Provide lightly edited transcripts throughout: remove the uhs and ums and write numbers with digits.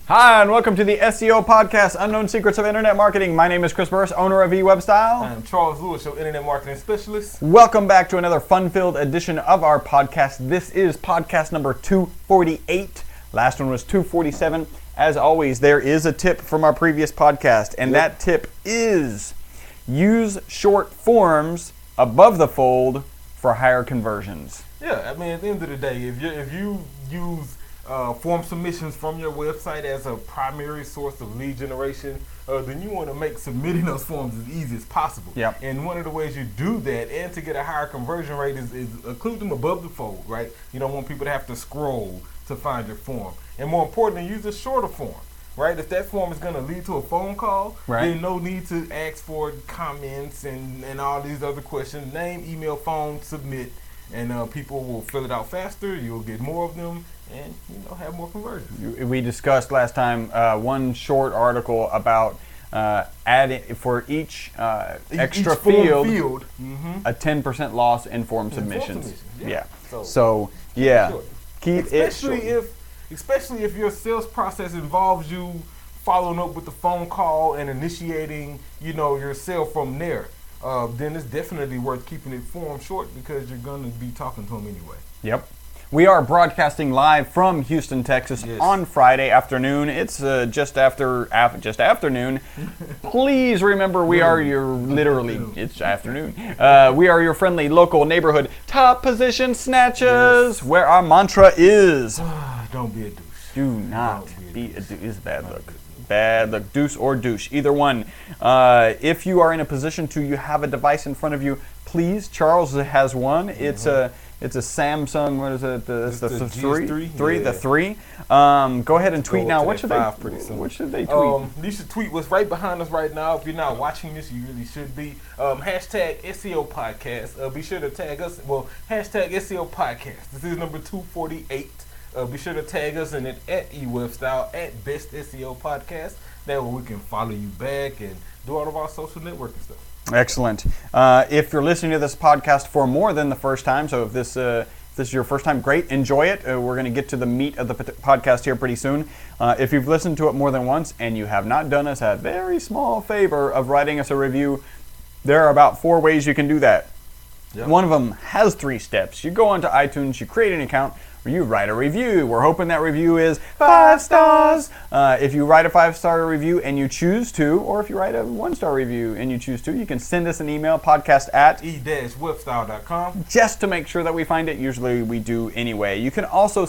Hi, and welcome to the SEO podcast, Unknown Secrets of Internet Marketing. My name is Chris Burris, owner of eWebStyle. I'm Charles Lewis, your Internet Marketing Specialist. Welcome back to another fun-filled edition of our podcast. This is podcast number 248. Last one was 247. As always, there is a tip from our previous podcast, and that tip is use short forms above the fold for higher conversions. Yeah, I mean, at the end of the day, if you use form submissions from your website as a primary source of lead generation, then you want to make submitting those forms as easy as possible. Yep. And one of the ways you do that, and to get a higher conversion rate, is include them above the fold, right? You don't want people to have to scroll to find your form. And more importantly, use a shorter form, right? If that form is going to lead to a phone call, then no need to ask for comments and all these other questions. Name, email, phone, submit, and people will fill it out faster. You'll get more of them, and have more conversions. We discussed last time one short article about adding for each extra field a 10% loss in form submissions. Yeah. So keep especially it short. Especially if your sales process involves you following up with the phone call and initiating, your sale from there. Then it's definitely worth keeping it form short because you're going to be talking to them anyway. Yep. We are broadcasting live from Houston, Texas on Friday afternoon. It's just afternoon. Please remember we are it's afternoon. We are your friendly local neighborhood top position snatchers, where our mantra is don't be a douche. Do not be a douche. It's bad luck. Bad luck. Deuce or douche. Either one. If you are in a position you have a device in front of you, please. Charles has one. It's a Samsung. What is it? It's the three. The 3. Go ahead and tweet now. What should they tweet? You should tweet what's right behind us right now. If you're not watching this, you really should be. Hashtag SEO Podcast. Be sure to tag us. Well, hashtag SEO Podcast. This is number 248. Be sure to tag us in it at eWebStyle, at Best SEO Podcast. That way we can follow you back and do all of our social networking stuff. Excellent. If you're listening to this podcast for more than the first time, so if this is your first time, great, enjoy it. We're going to get to the meat of the podcast here pretty soon. If you've listened to it more than once and you have not done us a very small favor of writing us a review, there are about 4 ways you can do that. Yep. One of them has 3 steps. You go onto iTunes, you create an account, or you write a review. We're hoping that review is 5 stars. If you write a 5-star review and you choose to, or if you write a 1-star review and you choose to, you can send us an email, podcast@e-webstyle.com. Just to make sure that we find it. Usually we do anyway. You can also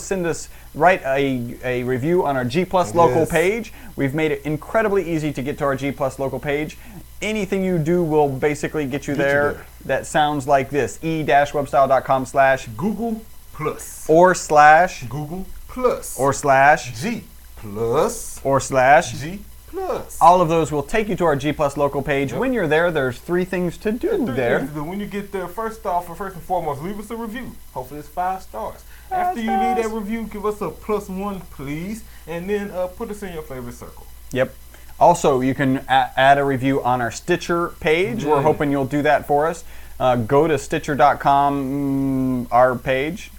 write a review on our G Plus local page. We've made it incredibly easy to get to our G Plus local page. Anything you do will basically get you there. That sounds like this: e-webstyle.com/Google Plus or /Google Plus or /G Plus or /G Plus. All of those will take you to our G Plus local page. When you're there, there's 3 things to do there. When you get there, first and foremost, leave us a review. Hopefully it's 5 stars. After you leave that review, give us a +1, please, and then put us in your favorite circle. Yep. Also, you can add a review on our Stitcher page. We're hoping you'll do that for us. Go to Stitcher.com, our page.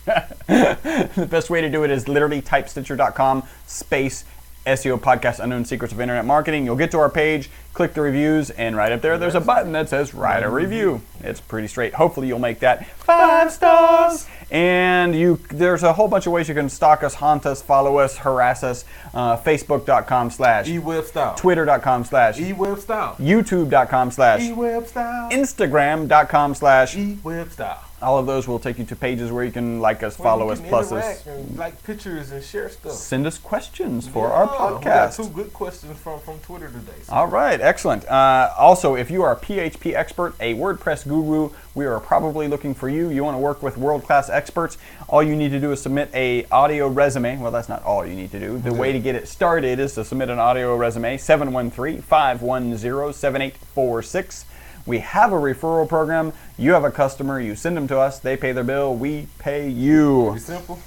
The best way to do it is literally type Stitcher.com SEO Podcast, Unknown Secrets of Internet Marketing. You'll get to our page, click the reviews, and right up there's a button that says write a review. It's pretty straight. Hopefully you'll make that 5 stars. And there's a whole bunch of ways you can stalk us, haunt us, follow us, harass us. Facebook.com/eWebstyle, Twitter.com/eWebstyle, YouTube.com/eWebstyle, Instagram.com/eWebstyle. All of those will take you to pages where you can like us, follow us, plus us, and like pictures and share stuff. Send us questions for our podcast. We got 2 good questions from Twitter today. So. All right, excellent. Also, if you are a PHP expert, a WordPress guru, we are probably looking for you. You want to work with world-class experts, all you need to do is submit a audio resume. Well, that's not all you need to do. The way to get it started is to submit an audio resume, 713-510-7846. We have a referral program. You have a customer, you send them to us, they pay their bill, we pay you. Pretty simple.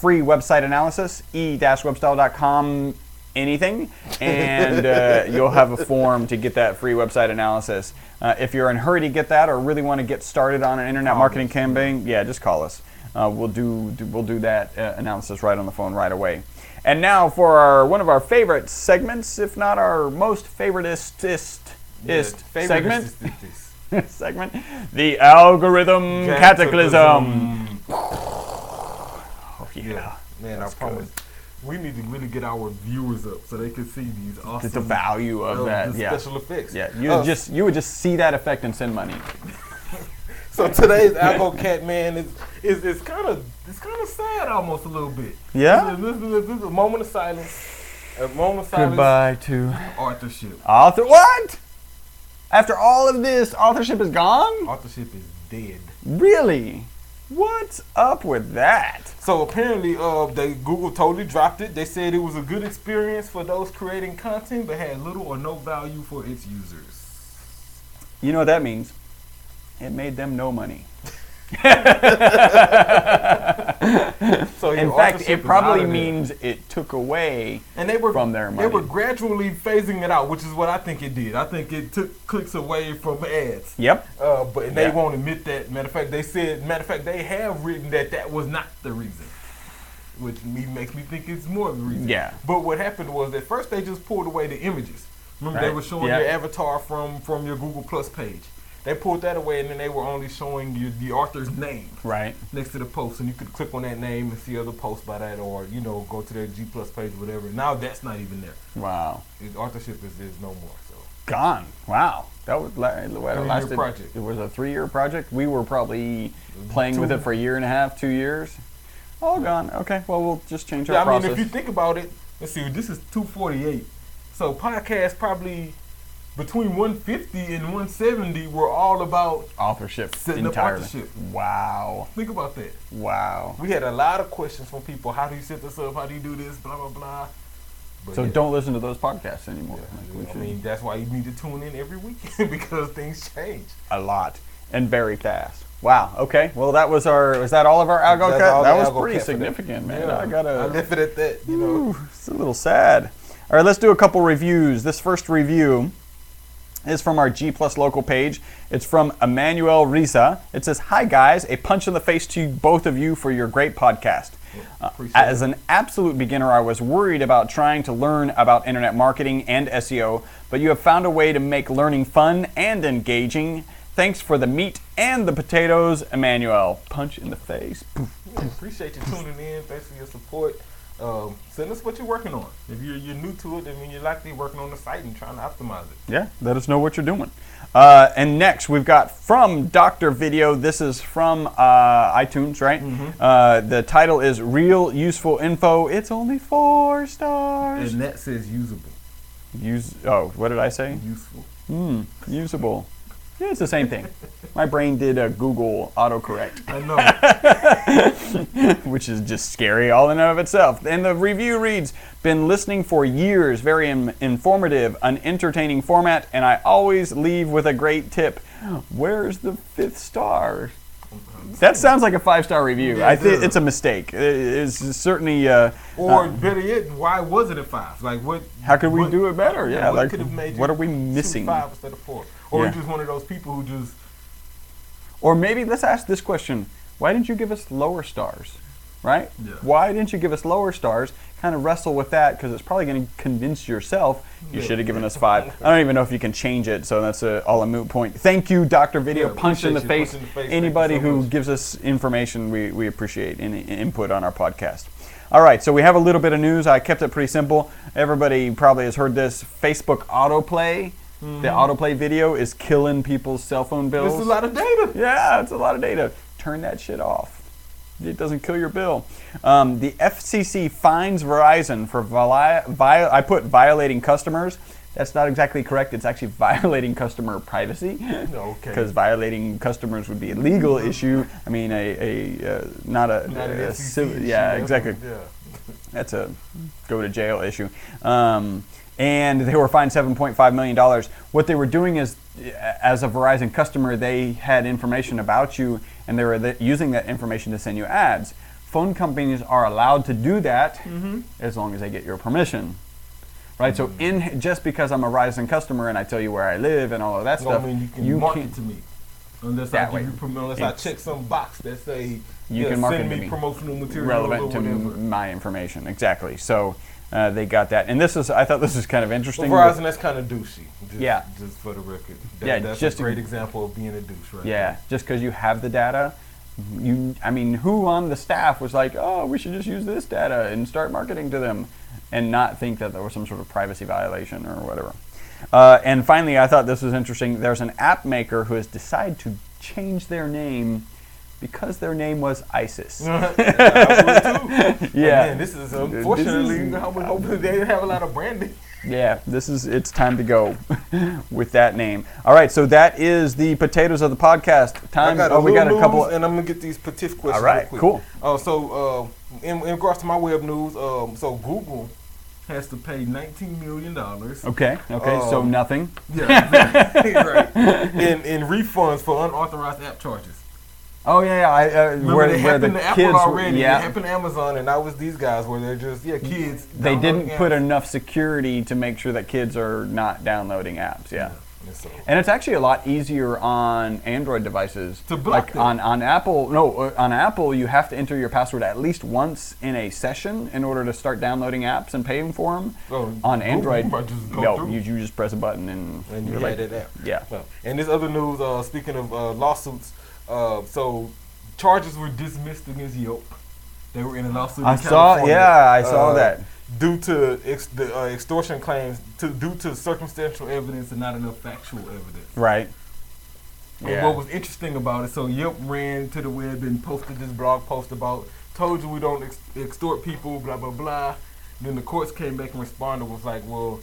Free website analysis, e-webstyle.com anything, and you'll have a form to get that free website analysis. If you're in a hurry to get that or really want to get started on an internet marketing campaign, just call us. we'll do that analysis right on the phone right away. And now for one of our favorite segments, if not our most favoritist segment. Segment, the algorithm cataclysm. Oh, yeah. Man, I promise. We need to really get our viewers up so they can see these awesome. The value of that, special effects. Yeah, you would just see that effect and send money. So today's Algo Cat, man, is kind of sad almost a little bit. Yeah. This is a moment of silence. A moment of silence. Goodbye to authorship. What? After all of this, authorship is gone? Authorship is dead. Really? What's up with that? So apparently, Google totally dropped it. They said it was a good experience for those creating content, but had little or no value for its users. You know what that means? It made them no money. So in fact, it probably means it took away from their money. They were gradually phasing it out, which is what I think it did. I think it took clicks away from ads. Yep. But they won't admit that. Matter of fact, they have written that was not the reason, which makes me think it's more of the reason. Yeah. But what happened was at first they just pulled away the images. Remember, they were showing your avatar from your Google Plus page. They pulled that away, and then they were only showing you the author's name next to the post, and you could click on that name and see other posts by that, or go to their G Plus page, whatever. Now that's not even there. Wow. Authorship is no more. So gone. Wow. That was lasted. Project. It was a 3-year project. We were probably playing with it for a year and a half, 2 years. All gone. Okay. Well, we'll just change our process. I mean, if you think about it, let's see. This is 248. So podcasts probably between 150 and 170 were all about authorship setting entirely. Up authorship. Wow. Think about that. Wow. We had a lot of questions from people. How do you set this up? How do you do this? Blah, blah, blah. But so don't listen to those podcasts anymore. Yeah, I mean, that's why you need to tune in every week because things change. A lot. And very fast. Wow. Okay. Well, was that all of our Algo Cat? That was pretty significant, man. Yeah. I left it at that. It's a little sad. All right, let's do a couple reviews. This first review is from our G Plus local page. It's from Emmanuel Risa. It says, "Hi guys, a punch in the face to both of you for your great podcast. As an absolute beginner, I was worried about trying to learn about internet marketing and SEO, but you have found a way to make learning fun and engaging. Thanks for the meat and the potatoes, Emmanuel." Punch in the face. Yeah, appreciate you tuning in. Thanks for your support. Send us what you're working on. If you're new to it, I mean, you're likely working on the site and trying to optimize it. Yeah, let us know what you're doing. And next, we've got from Dr. Video. This is from iTunes, right? Mm-hmm. The title is Real Useful Info. It's only 4 stars. And that says usable. What did I say? Useful. Usable. Yeah, it's the same thing. My brain did a Google autocorrect. I know. Which is just scary all in and of itself. And the review reads, "Been listening for years, very informative, an entertaining format, and I always leave with a great tip. Where's the 5th star?" That sounds like a 5-star review. Yeah, I think it's a mistake. It's certainly... or better yet, why was it a 5? Like what? How could we do it better? Yeah, what could have made you what are we missing? 5 instead of 4? Or you're just one of those people who just... Or maybe let's ask this question. Why didn't you give us lower stars? Right? Yeah. Why didn't you give us lower stars? Kind of wrestle with that because it's probably going to convince yourself you should have given us 5. I don't even know if you can change it, so that's all a moot point. Thank you, Dr. Video. Punch in the face. Anybody who gives us information, we appreciate any input on our podcast. All right, so we have a little bit of news. I kept it pretty simple. Everybody probably has heard this. Facebook autoplay. Mm-hmm. The autoplay video is killing people's cell phone bills. It's a lot of data. Yeah, it's a lot of data. Turn that shit off. It doesn't kill your bill. The FCC fines Verizon for I put violating customers. That's not exactly correct. It's actually violating customer privacy. Okay. Because violating customers would be a legal issue. I mean, not an FCC issue. Yeah, exactly. Yeah. That's a go to jail issue. And they were fined $7.5 million. What they were doing is, as a Verizon customer, they had information about you, and they were using that information to send you ads. Phone companies are allowed to do that as long as they get your permission. Right? So just because I'm a Verizon customer and I tell you where I live and all of that stuff, you can market to me. Unless that I way. give you unless I check some box that say You can market send to me me. promotional material Relevant or to whatever. my information, exactly. So they got that, and I thought this was kind of interesting. For Verizon, that's kind of douchey. Yeah. Just for the record. Yeah, That's just a great example of being a douche, right? Yeah, just because you have the data, who on the staff was like, oh, we should just use this data and start marketing to them, and not think that there was some sort of privacy violation or whatever. And finally, I thought this was interesting. There's an app maker who has decided to change their name because their name was ISIS. I would too. Yeah. Man, this is unfortunately. I would hope that they didn't have a lot of branding. Yeah, it's time to go with that name. All right, so that is the potatoes of the podcast. I got We got a couple, and I'm gonna get these Patif questions. All right, real quick. cool. So in regards to my web news, so Google has to pay $19 million. Okay, so nothing. Yeah, right. In refunds for unauthorized app charges. Oh yeah, Remember, they happened to Apple already. Yeah. It happened to Amazon, and now it's these guys where they're just kids. They didn't put apps. enough security to make sure that kids are not downloading apps. Yeah. So, And it's actually a lot easier on Android devices. To block like them. on Apple, on Apple you have to enter your password at least once in a session in order to start downloading apps and paying for them. On Google, Android, you might just go through. you just press a button and you you're had that app. Yeah. And this other news, speaking of lawsuits, so charges were dismissed against Yelp. They were in a lawsuit in California. I saw that. Due to the extortion claims, due to circumstantial evidence and not enough factual evidence. Right. And what was interesting about it, so Yelp ran to the web and posted this blog post about, told you we don't extort people, blah, blah, blah. Then the courts came back and responded, was like, well,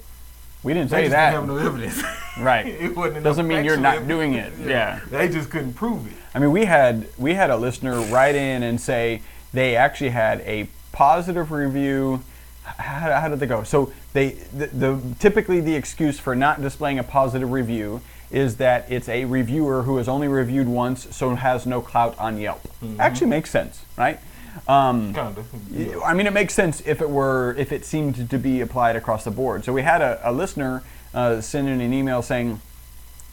We didn't they say just that. didn't have no evidence. Right. It wasn't enough Doesn't mean you're factual not evidence. doing it. Yeah. They just couldn't prove it. I mean, we had a listener write in and say they actually had a positive review. How did they go? So typically the excuse for not displaying a positive review is that it's a reviewer who has only reviewed once, so has no clout on Yelp. Mm-hmm. Actually makes sense, right? Kind of. Yeah. I mean, it makes sense if it seemed to be applied across the board. So we had a listener send in an email saying,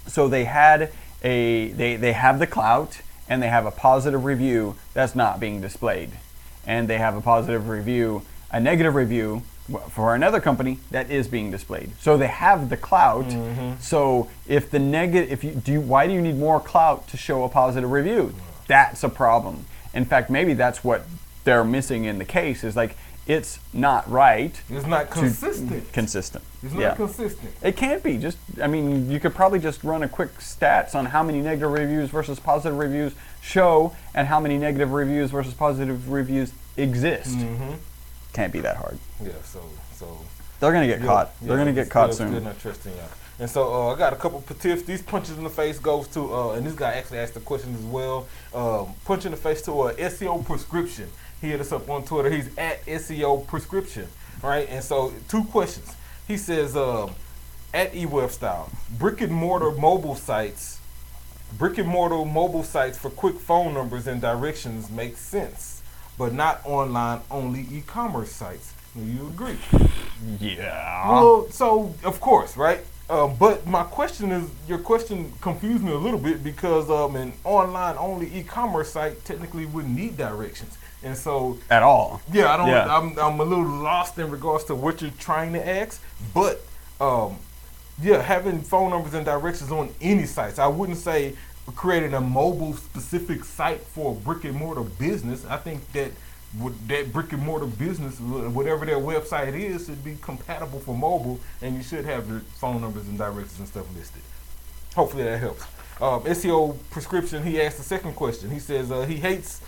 so they have the clout and they have a positive review that's not being displayed, and they have a negative review for another company that is being displayed. So they have the clout. Mm-hmm. So why do you need more clout to show a positive review? That's a problem. In fact, maybe that's what they're missing in the case, is like, it's not right. It's not consistent. It's not consistent. It can't be. You could probably just run a quick stats on how many negative reviews versus positive reviews show and how many negative reviews versus positive reviews exist. Mm-hmm. Can't be that hard. Yeah, so They're going to get caught. They're going to get caught soon. Still not trusting y'all. And so I got a couple tips. These punches in the face goes to, and this guy actually asked the question as well. Punch in the face to SEO prescription. He hit us up on Twitter. He's at SEO prescription, right? And so 2 questions. He says, at eWebStyle, brick and mortar mobile sites for quick phone numbers and directions make sense, but not online only e-commerce sites. Do you agree? Yeah. Well, so of course, right? But my question is, your question confused me a little bit because an online only e-commerce site technically wouldn't need directions. And so At all. yeah, I don't. Yeah. I'm a little lost in regards to what you're trying to ask. But having phone numbers and directions on any sites, I wouldn't say creating a mobile specific site for a brick and mortar business. I think that that brick and mortar business, whatever their website is, should be compatible for mobile, and you should have your phone numbers and directions and stuff listed. Hopefully that helps. SEO prescription. He asked the second question. He says he hates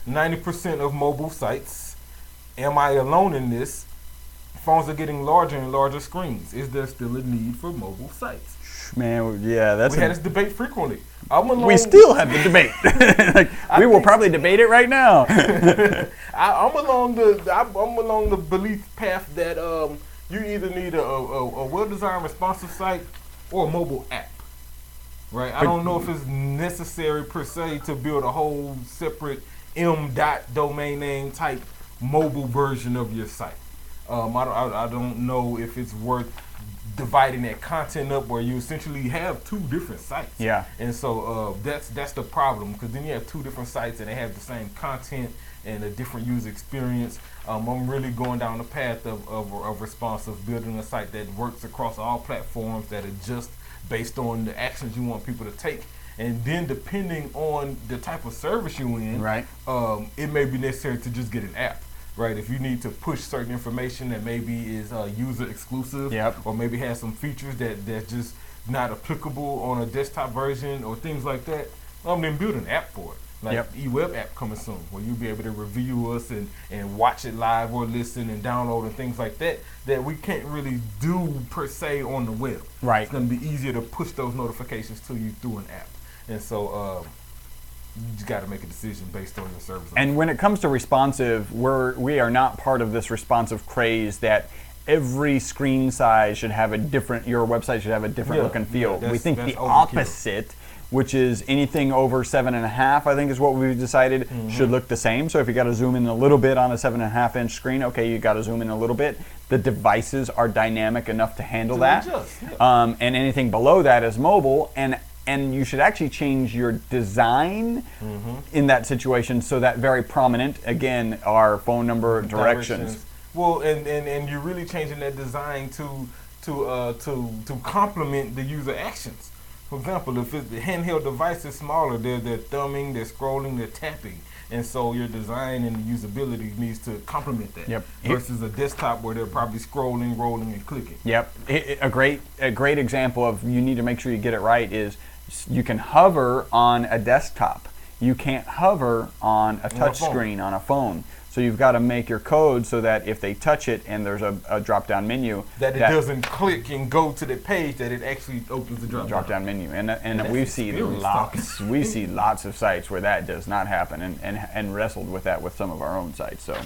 90% of mobile sites. Am I alone in this? Phones are getting larger and larger screens. Is there still a need for mobile sites? Man, yeah, that's We had this debate frequently. we still have the debate. We will probably debate it right now. I'm along the belief path that you either need a well-designed responsive site or a mobile app. Right? I don't know if it's necessary per se to build a whole separate domain name type mobile version of your site. I don't know if it's worth dividing that content up where you essentially have two different sites. Yeah. And so that's the problem, because then you have two different sites and they have the same content and a different user experience. I'm really going down the path of responsive, building a site that works across all platforms, that adjusts based on the actions you want people to take. And then depending on the type of service you're in, Right. It may be necessary to just get an app. Right, if you need to push certain information that maybe is user exclusive, Yep. or maybe has some features that's just not applicable on a desktop version or things like that, then build an app for it. Like Yep. eWeb app coming soon, where you'll be able to review us and watch it live or listen and download and things like that we can't really do per se on the web. Right. It's going to be easier to push those notifications to you through an app. And so you just got to make a decision based on your service. And when it comes to responsive, we are not part of this responsive craze that every screen size should have a different, your website should have a different Yeah, look and feel. yeah, We think that's the overkill. opposite, which is anything over 7.5, I think is what we've decided, should look the same. So if you got to zoom in a little bit on a 7.5-inch screen, okay, you got to zoom in a little bit. The devices are dynamic enough to handle that. Adjust, yeah. And anything below that is mobile. And you should actually change your design in that situation so that very prominent, again, our phone number, directions. Well, and you're really changing that design to complement the user actions. For example, if the handheld device is smaller, they're thumbing, they're scrolling, they're tapping. And so your design and the usability needs to complement that. Yep. Versus a desktop where they're probably scrolling, rolling, and clicking. Yep. A great example of you need to make sure you get it right is you can hover on a desktop. You can't hover on a touch screen on a phone. So you've got to make your code so that if they touch it and there's a drop-down menu, that it doesn't click and go to the page, that it actually opens the drop-down menu. And we see lots of sites where that does not happen, and wrestled with that with some of our own sites. So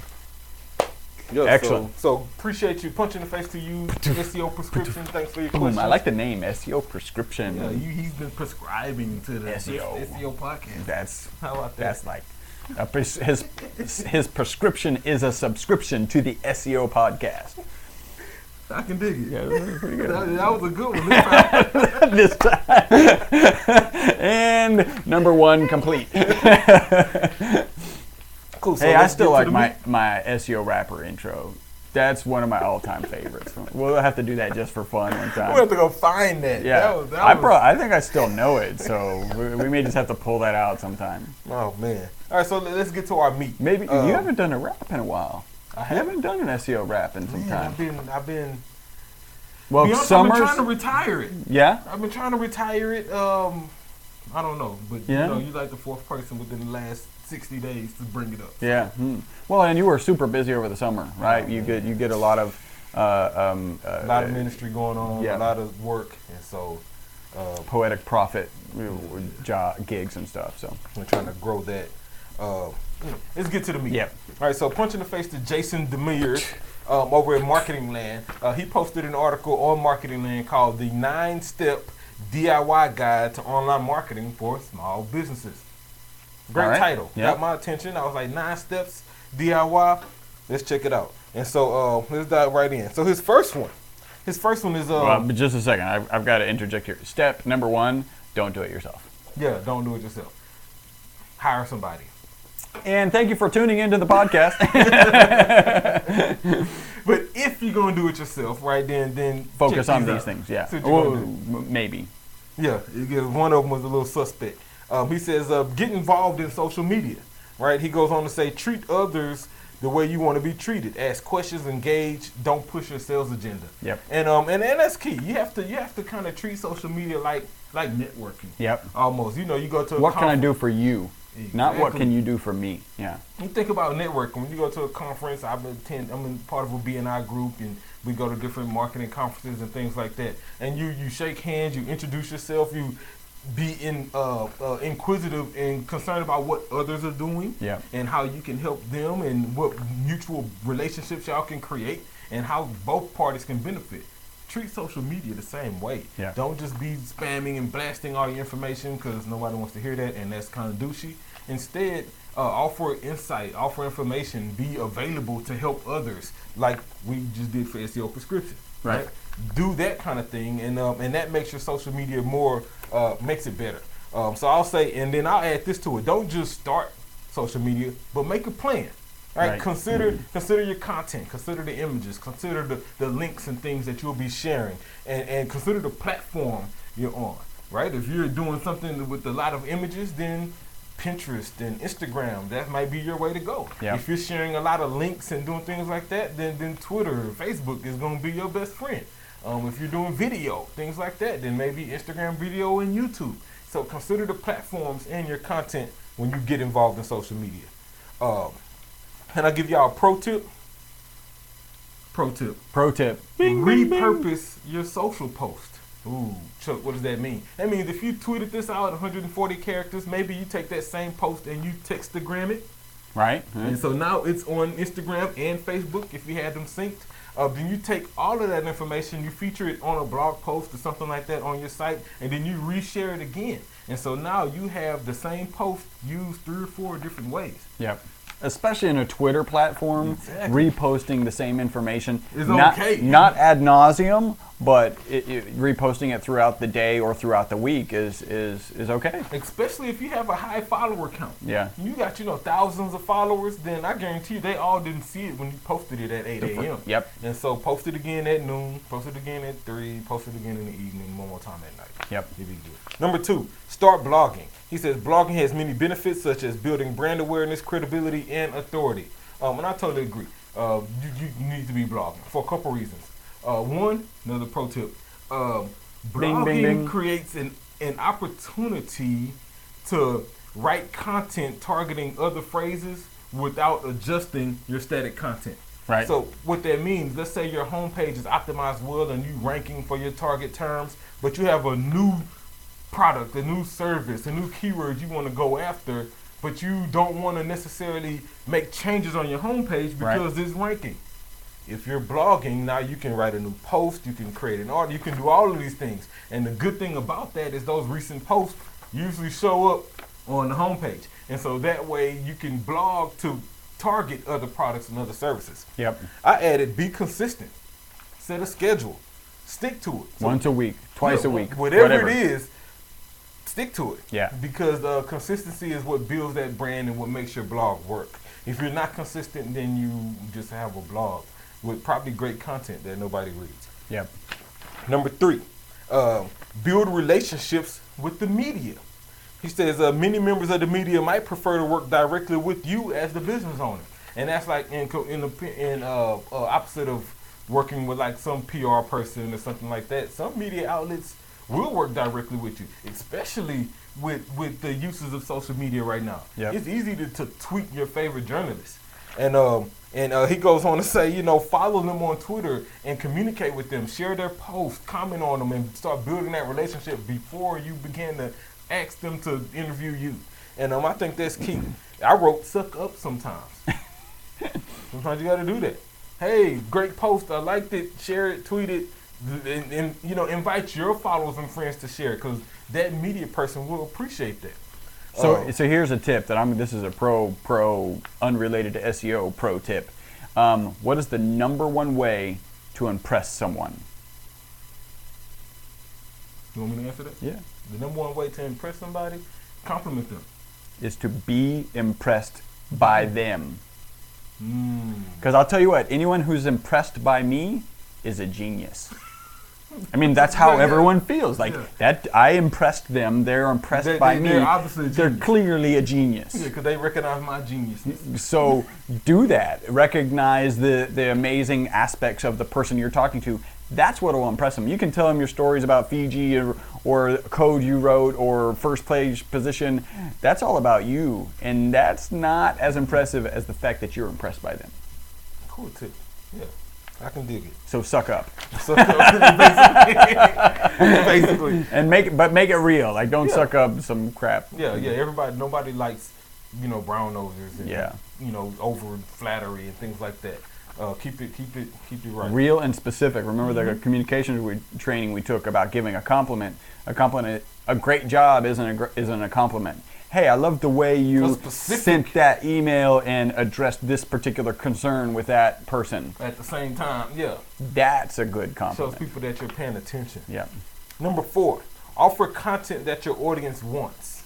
yeah, excellent. So appreciate you. Punch in the face to you, SEO Prescription. Thanks for your questions. I like the name SEO Prescription. Yeah, he's been prescribing to the SEO podcast. How about that? That's like his prescription is a subscription to the SEO podcast. I can dig it. Yeah, that was pretty good. That was a good one This time. And number 1 complete. Cool. So hey, I still like my SEO rapper intro. That's one of my all-time favorites. We'll have to do that just for fun one time. We'll have to go find that. Yeah, I think I still know it, so we may just have to pull that out sometime. Oh man! All right, so let's get to our meat. Maybe you haven't done a rap in a while. I haven't done an SEO rap in some time. I've been. Well, I've been trying to retire it. Yeah. I've been trying to retire it. I don't know, but yeah. You're like the 4th person within the last 60 days to bring it up. Yeah. Well, and you were super busy over the summer, right? You get a lot of a lot of ministry going on, a lot of work, and so poetic prophet gigs and stuff. So we're trying to grow that. Let's get to the meat. Yeah. All right. So punch in the face to Jason Demers over at Marketing Land. He posted an article on Marketing Land called "The 9-Step DIY Guide to Online Marketing for Small Businesses." Great title. Yep. Got my attention. I was like, 9 steps DIY. Let's check it out. And so let's dive right in. So his first one is but just a second. I've got to interject here. Step number 1: don't do it yourself. Yeah, don't do it yourself. Hire somebody. And thank you for tuning into the podcast. But if you're gonna do it yourself, right, then focus on these things. Yeah. Maybe. Yeah. One of them was a little suspect. He says, get involved in social media, right? He goes on to say, treat others the way you want to be treated. Ask questions, engage, don't push your sales agenda. Yep. And that's key. You have to kind of treat social media like networking. Yep. Almost. You go to what can I do for you? Exactly. Not what can you do for me. Yeah. You think about networking. When you go to a conference, I'm in part of a BNI group, and we go to different marketing conferences and things like that. And you shake hands, you introduce yourself, you be inquisitive and concerned about what others are doing, and how you can help them, and what mutual relationships y'all can create, and how both parties can benefit. Treat social media the same way. Yeah. Don't just be spamming and blasting all your information, because nobody wants to hear that, and that's kind of douchey. Instead, offer insight, offer information, be available to help others, like we just did for SEO Prescription. Right. Do that kind of thing, and that makes your social media more, makes it better. So I'll say, and then I'll add this to it. Don't just start social media, but make a plan. Right? Consider your content, consider the images, consider the links and things that you'll be sharing, and consider the platform you're on. Right? If you're doing something with a lot of images, then Pinterest and Instagram, that might be your way to go. Yep. If you're sharing a lot of links and doing things like that, then Twitter, Facebook is going to be your best friend. If you're doing video, things like that, then maybe Instagram video and YouTube. So consider the platforms and your content when you get involved in social media. And I'll give y'all a pro tip. Pro tip. Repurpose your social post. Ooh, Chuck, what does that mean? That means if you tweeted this out 140 characters, maybe you take that same post and you Textagram it. Right. And so now it's on Instagram and Facebook if you had them synced. Then you take all of that information, you feature it on a blog post or something like that on your site, and then you reshare it again. And so now you have the same post used 3 or 4 different ways. Yep. Especially in a Twitter platform, reposting the same information is okay. Not ad nauseum, but reposting it throughout the day or throughout the week is okay. Especially if you have a high follower count. Yeah. You got thousands of followers, then I guarantee you they all didn't see it when you posted it at 8 a.m. Yep. And so post it again at noon, post it again at 3, post it again in the evening, one more time at night. Yep. It'd be good. Number 2, start blogging. He says blogging has many benefits such as building brand awareness, credibility, and authority. And I totally agree. You need to be blogging for a couple reasons. One, another pro tip. Blogging creates an opportunity to write content targeting other phrases without adjusting your static content. Right. So what that means, let's say your homepage is optimized well and you ranking for your target terms, but you have a new product, a new service, a new keyword you want to go after, but you don't want to necessarily make changes on your homepage because it's ranking. If you're blogging, now you can write a new post, you can create an article, you can do all of these things. And the good thing about that is those recent posts usually show up on the homepage. And so that way you can blog to target other products and other services. Yep. I added be consistent. Set a schedule. Stick to it. So once a week, twice a week. Whatever it is, stick to it. Yeah. Because consistency is what builds that brand and what makes your blog work. If you're not consistent, then you just have a blog with probably great content that nobody reads. Yep. Number 3, build relationships with the media. He says many members of the media might prefer to work directly with you as the business owner, and that's like in opposite of working with like some PR person or something like that. Some media outlets will work directly with you, especially with the uses of social media right now. Yep. It's easy to tweet your favorite journalist. And he goes on to say, follow them on Twitter and communicate with them, share their posts, comment on them, and start building that relationship before you begin to ask them to interview you. And I think that's key. I wrote suck up sometimes. Sometimes you got to do that. Hey, great post. I liked it. Share it, tweet it, and invite your followers and friends to share, because that media person will appreciate that. So here's a tip that this is a pro unrelated to SEO pro tip. What is the number one way to impress someone? You want me to answer that? Yeah. The number one way to impress somebody, compliment them. Is to be impressed by them. Because I'll tell you what, anyone who's impressed by me is a genius. I mean, that's how everyone feels. Like that, I impressed them. They're impressed by me. They're obviously a genius. They're clearly a genius. Yeah, because they recognize my genius. So do that. Recognize the amazing aspects of the person you're talking to. That's what will impress them. You can tell them your stories about Fiji or code you wrote or first page position. That's all about you, and that's not as impressive as the fact that you're impressed by them. Cool tip. Yeah. I can dig it. So suck up. Basically. And make it real. Like don't suck up some crap. Yeah. Nobody likes, brown nosers and over flattery and things like that. Keep it right. Real and specific. Remember the communications training we took about giving a compliment. A great job isn't a compliment. Hey, I love the way you sent that email and addressed this particular concern with that person. At the same time, yeah. That's a good compliment. Shows people that you're paying attention. Yeah. Number 4, offer content that your audience wants.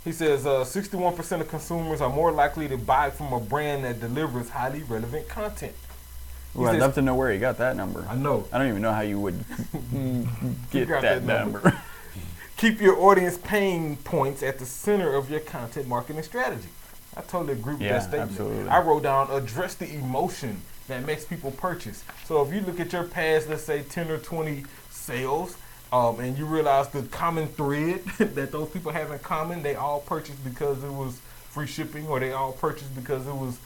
He says 61% of consumers are more likely to buy from a brand that delivers highly relevant content. Ooh, I'd love to know where you got that number. I know. I don't even know how you would get that number. Keep your audience pain points at the center of your content marketing strategy. I totally agree with that statement. Absolutely. I wrote down, address the emotion that makes people purchase. So if you look at your past, let's say 10 or 20 sales, and you realize the common thread that those people have in common, they all purchased because it was free shipping, or they all purchased because it was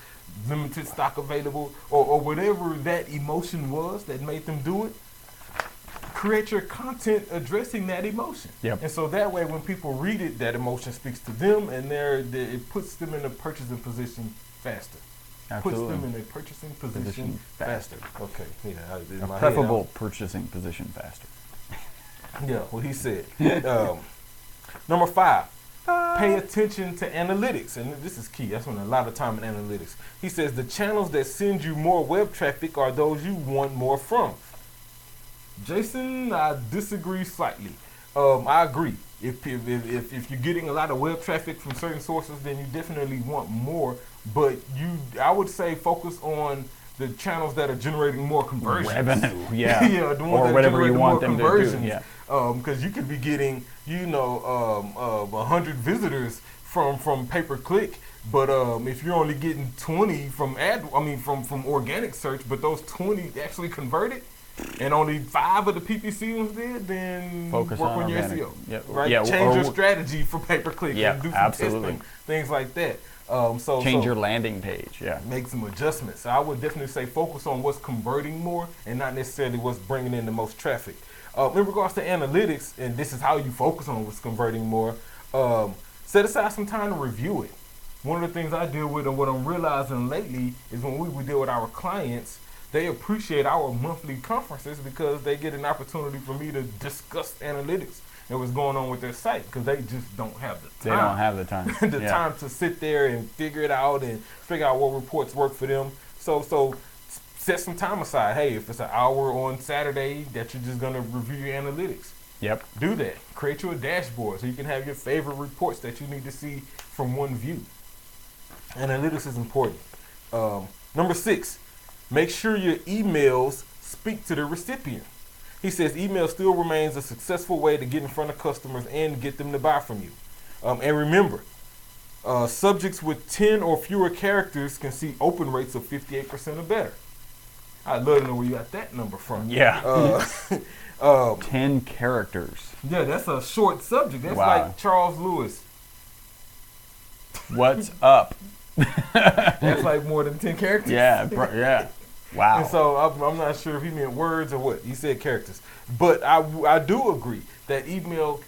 limited stock available, or whatever that emotion was that made them do it. Create your content addressing that emotion. Yep. And so that way when people read it, that emotion speaks to them, and it puts them in a purchasing position faster. Absolutely. Puts them in a purchasing position faster. Okay. Yeah. A preferable purchasing position faster. Yeah, what he said. Number 5, pay attention to analytics. And this is key. I spend a lot of time in analytics. He says the channels that send you more web traffic are those you want more from. Jason, I disagree slightly. I agree. If you're getting a lot of web traffic from certain sources, then you definitely want more. But I would say focus on the channels that are generating more conversions. Revenue, yeah. Yeah, the ones or that whatever you want them conversions. to do. Yeah. Because you could be getting, 100 visitors from pay-per-click, but if you're only getting 20 from organic search, but those 20 actually converted, and only 5 of the PPC ones did, then focus work on your organic. SEO. Yeah. Right? Yeah, Change your strategy for pay-per-click and do some absolutely. testing, things like that. Change your landing page. Yeah. Make some adjustments. So I would definitely say focus on what's converting more and not necessarily what's bringing in the most traffic. In regards to analytics, and this is how you focus on what's converting more, set aside some time to review it. One of the things I deal with, and what I'm realizing lately, is when we deal with our clients, they appreciate our monthly conferences because they get an opportunity for me to discuss analytics and what's going on with their site, because they just don't have the time. They don't have the time. Time to sit there and figure it out and figure out what reports work for them. So set some time aside. Hey, if it's an hour on Saturday that you're just going to review your analytics, Yep. do that. Create you a dashboard so you can have your favorite reports that you need to see from one view. Analytics is important. Number 6, make sure your emails speak to the recipient. He says email still remains a successful way to get in front of customers and get them to buy from you. And remember, subjects with 10 or fewer characters can see open rates of 58% or better. I'd love to know where you got that number from. Yeah. 10 characters. Yeah, that's a short subject. That's Wow. like Charles Lewis. What's up? That's like more than 10 characters. Yeah. Yeah. Wow. And so I'm not sure if he meant words or what. He said characters. But I do agree that email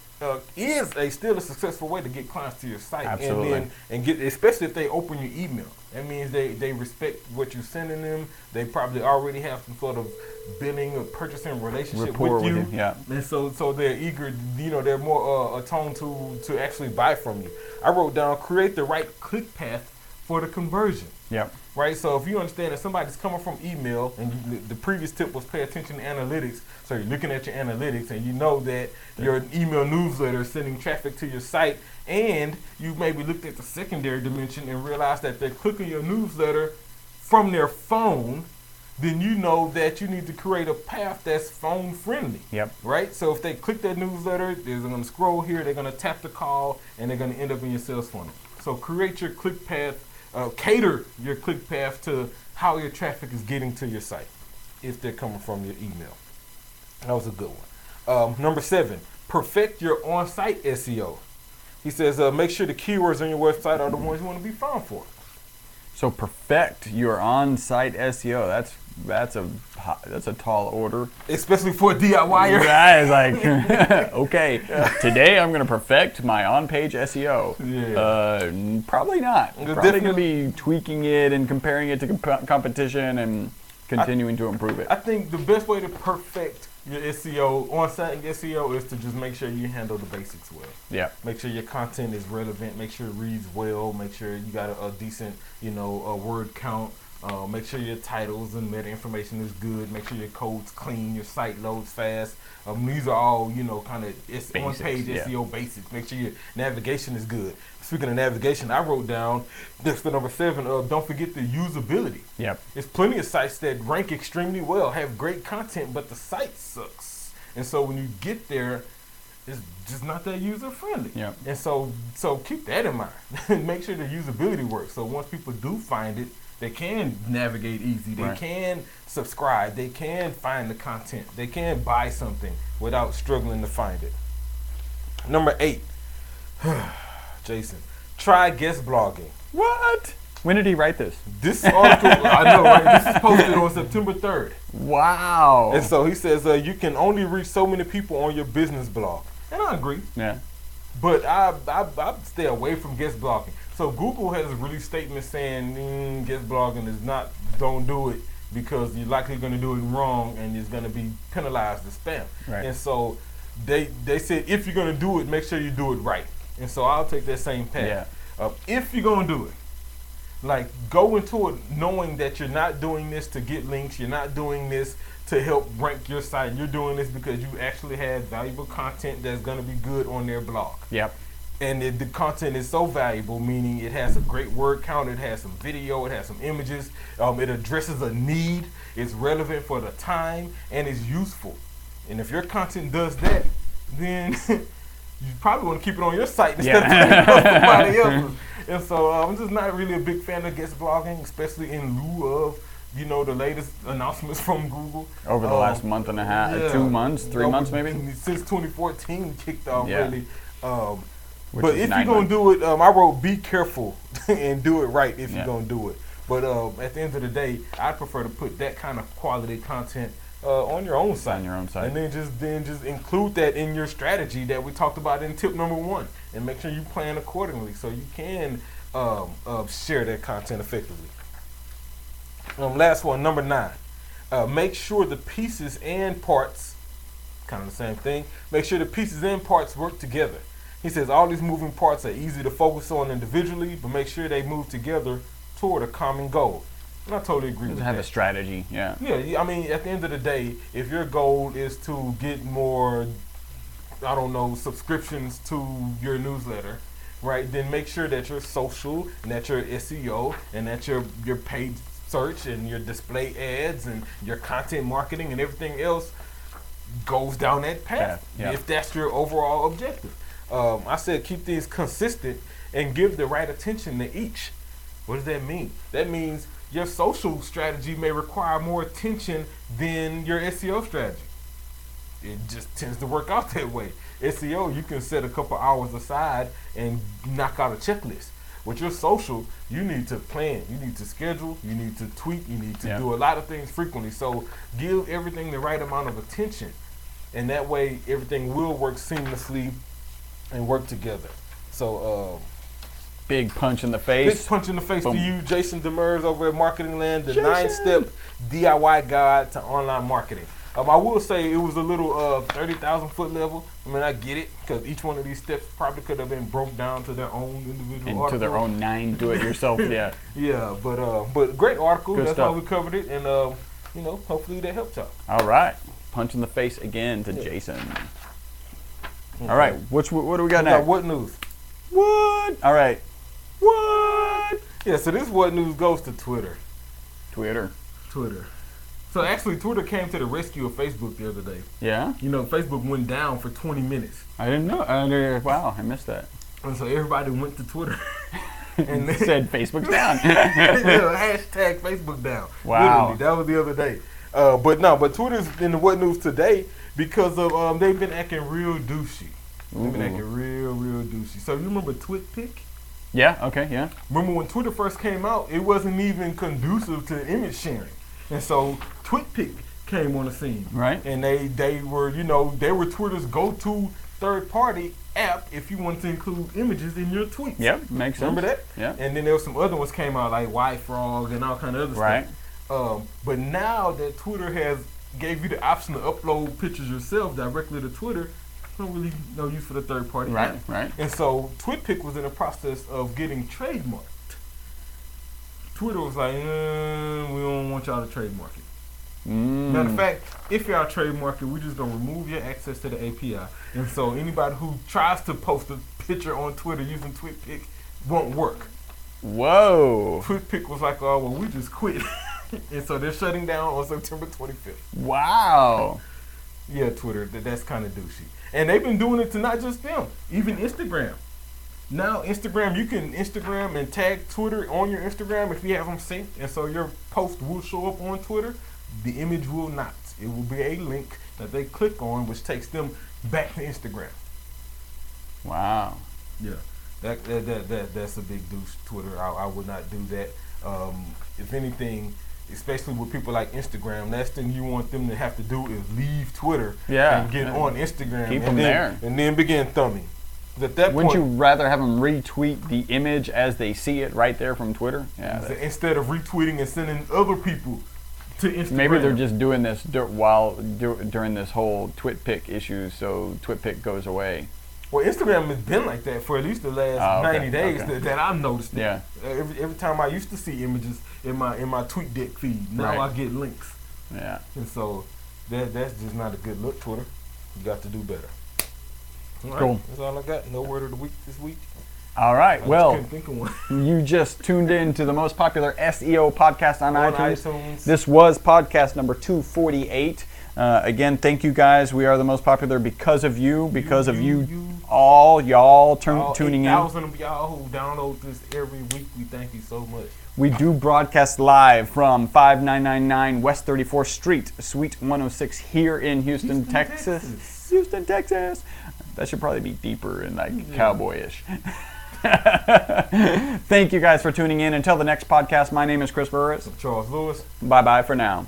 is still a successful way to get clients to your site. Absolutely. And get, especially if they open your email. That means they respect what you're sending them. They probably already have some sort of billing or purchasing relationship Rapport with you. Yeah. And so they're eager, they're more attuned to actually buy from you. I wrote down, create the right click path for the conversion. Yep. Right, so if you understand that somebody's coming from email, and the previous tip was pay attention to analytics, so you're looking at your analytics and you know that your email newsletter is sending traffic to your site, and you maybe looked at the secondary dimension and realized that they're clicking your newsletter from their phone, then you know that you need to create a path that's phone friendly. Yep. Right, so if they click that newsletter, they're going to scroll here, they're going to tap the call, and they're going to end up in your sales funnel. So create your click path. Cater your click path to how your traffic is getting to your site if they're coming from your email. That was a good one. Number 7, perfect your on-site SEO. He says make sure the keywords on your website are the ones you want to be found for. So perfect your on-site SEO. That's a tall order. Especially for a DIYer. That is like, okay, today I'm going to perfect my on-page SEO. Yeah. Probably not. Probably going to be tweaking it and comparing it to competition and continuing to improve it. I think the best way to perfect your SEO, on-site SEO, is to just make sure you handle the basics well. Yeah. Make sure your content is relevant. Make sure it reads well. Make sure you got a decent, a word count. Make sure your titles and meta information is good. Make sure your code's clean. Your site loads fast. These are all, kind of on-page SEO basics. Make sure your navigation is good. Speaking of navigation, I wrote down this for number 7. Don't forget the usability. Yep. There's plenty of sites that rank extremely well, have great content, but the site sucks. And so when you get there, it's just not that user friendly. Yep. And so keep that in mind. Make sure the usability works. So once people do find it, they can navigate easy. They can subscribe. They can find the content. They can buy something without struggling to find it. Number 8. Jason, try guest blogging. What? When did he write this? This article, I know, right? This is posted on September 3rd. Wow. And so he says you can only reach so many people on your business blog. And I agree. Yeah. But I stay away from guest blogging. So Google has released statements saying guest blogging is not, don't do it because you're likely going to do it wrong and it's going to be penalized as spam. Right. And so they said if you're going to do it, make sure you do it right. And so I'll take that same path. Yeah. If you're going to do it, like go into it knowing that you're not doing this to get links, you're not doing this to help rank your site. You're doing this because you actually have valuable content that's going to be good on their blog. Yep. And the content is so valuable, meaning it has a great word count, it has some video, it has some images, it addresses a need, it's relevant for the time, and it's useful. And if your content does that, then you probably want to keep it on your site instead of putting it on somebody else's. And so I'm just not really a big fan of guest blogging, especially in lieu of the latest announcements from Google. Over the last month and a half, 2 months, 3 months maybe? Since 2014 kicked off, really. But if you're going to do it, I wrote be careful and do it right if you're going to do it. But at the end of the day, I prefer to put that kind of quality content on your own site. On your own site. And then just include that in your strategy that we talked about in tip number 1. And make sure you plan accordingly so you can share that content effectively. Last one, number 9. Make sure the pieces and parts, kind of the same thing, make sure the pieces and parts work together. He says all these moving parts are easy to focus on individually, but make sure they move together toward a common goal. And I totally agree with that. Have a strategy, yeah. Yeah, I mean, at the end of the day, if your goal is to get more, subscriptions to your newsletter, right, then make sure that your social and that your SEO and that your paid search and your display ads and your content marketing and everything else goes down that path, if that's your overall objective. I said keep these consistent and give the right attention to each. What does that mean? That means your social strategy may require more attention than your SEO strategy. It just tends to work out that way. SEO, you can set a couple hours aside and knock out a checklist. With your social, you need to plan, you need to schedule, you need to tweak, you need to do a lot of things frequently. So give everything the right amount of attention. And that way everything will work seamlessly and work together. So big punch in the face. Big punch in the face to you, Jason Demers over at Marketing Land, the 9-step DIY guide to online marketing. I will say it was a little 30,000 foot level. I mean, I get it because each one of these steps probably could have been broke down to their own individual article. To their own 9 do-it-yourself, Yeah, but great article. Good That's stuff. why we covered it, and hopefully that helped y'all. All right, punch in the face again to Jason. All right, what do we got next? What news? What? All right. What? Yeah, so this what news goes to Twitter. Twitter. So actually, Twitter came to the rescue of Facebook the other day. Yeah? Facebook went down for 20 minutes. I didn't know. Wow, I missed that. And so everybody went to Twitter. And they said Facebook's down. Hashtag Facebook down. Wow. Literally, that was the other day. But Twitter's in the what news today because of they've been acting real douchey. They've been acting real douchey. So you remember TwitPic? Yeah, okay, yeah. Remember when Twitter first came out, it wasn't even conducive to image sharing. And so TwitPic came on the scene. Right. And they were Twitter's go-to third-party app if you want to include images in your tweets. Yep, makes sense. Remember that? Yeah. And then there was some other ones came out like YFrog and all kind of other stuff. But now that Twitter has gave you the option to upload pictures yourself directly to Twitter, don't really no use for the third party. Right, right. And so TwitPic was in the process of getting trademarked. Twitter was like, we don't want y'all to trademark it. Matter of fact, if y'all trademark it, we're just gonna remove your access to the API. And so anybody who tries to post a picture on Twitter using TwitPic won't work. Whoa. TwitPic was like, oh well, we just quit. And so they're shutting down on September 25th. Wow. Yeah, Twitter, that's kind of douchey. And they've been doing it to not just them, even Instagram. Now Instagram, you can Instagram and tag Twitter on your Instagram if you have them synced. And so your post will show up on Twitter. The image will not. It will be a link that they click on, which takes them back to Instagram. Wow. Yeah, that's a big douche. Twitter, I would not do that. If anything, especially with people like Instagram, last thing you want them to have to do is leave Twitter and get on Instagram. Keep them there. And then begin thumbing. At that Wouldn't point, you rather have them retweet the image as they see it right there from Twitter? Yeah. instead of retweeting and sending other people to Instagram. Maybe they're just doing this during this whole TwitPic issue, so TwitPic goes away. Well, Instagram has been like that for at least the last 90 days that I've noticed. Yeah. Every time I used to see images in my TweetDeck feed, now I get links. Yeah. And so that's just not a good look, Twitter. You got to do better. All right, cool. That's all I got. No word of the week this week. All right. Well, couldn't think of one. You just tuned in to the most popular SEO podcast on iTunes. This was podcast number 248. Again, thank you guys. We are the most popular because of you, all y'all tuning in. 8,000 of y'all who download this every week. We thank you so much. We do broadcast live from 5999 West 34th Street, Suite 106 here in Houston, Texas. Houston, Texas. That should probably be deeper and cowboyish. Thank you guys for tuning in. Until the next podcast, my name is Chris Burris. I'm Charles Lewis. Bye-bye for now.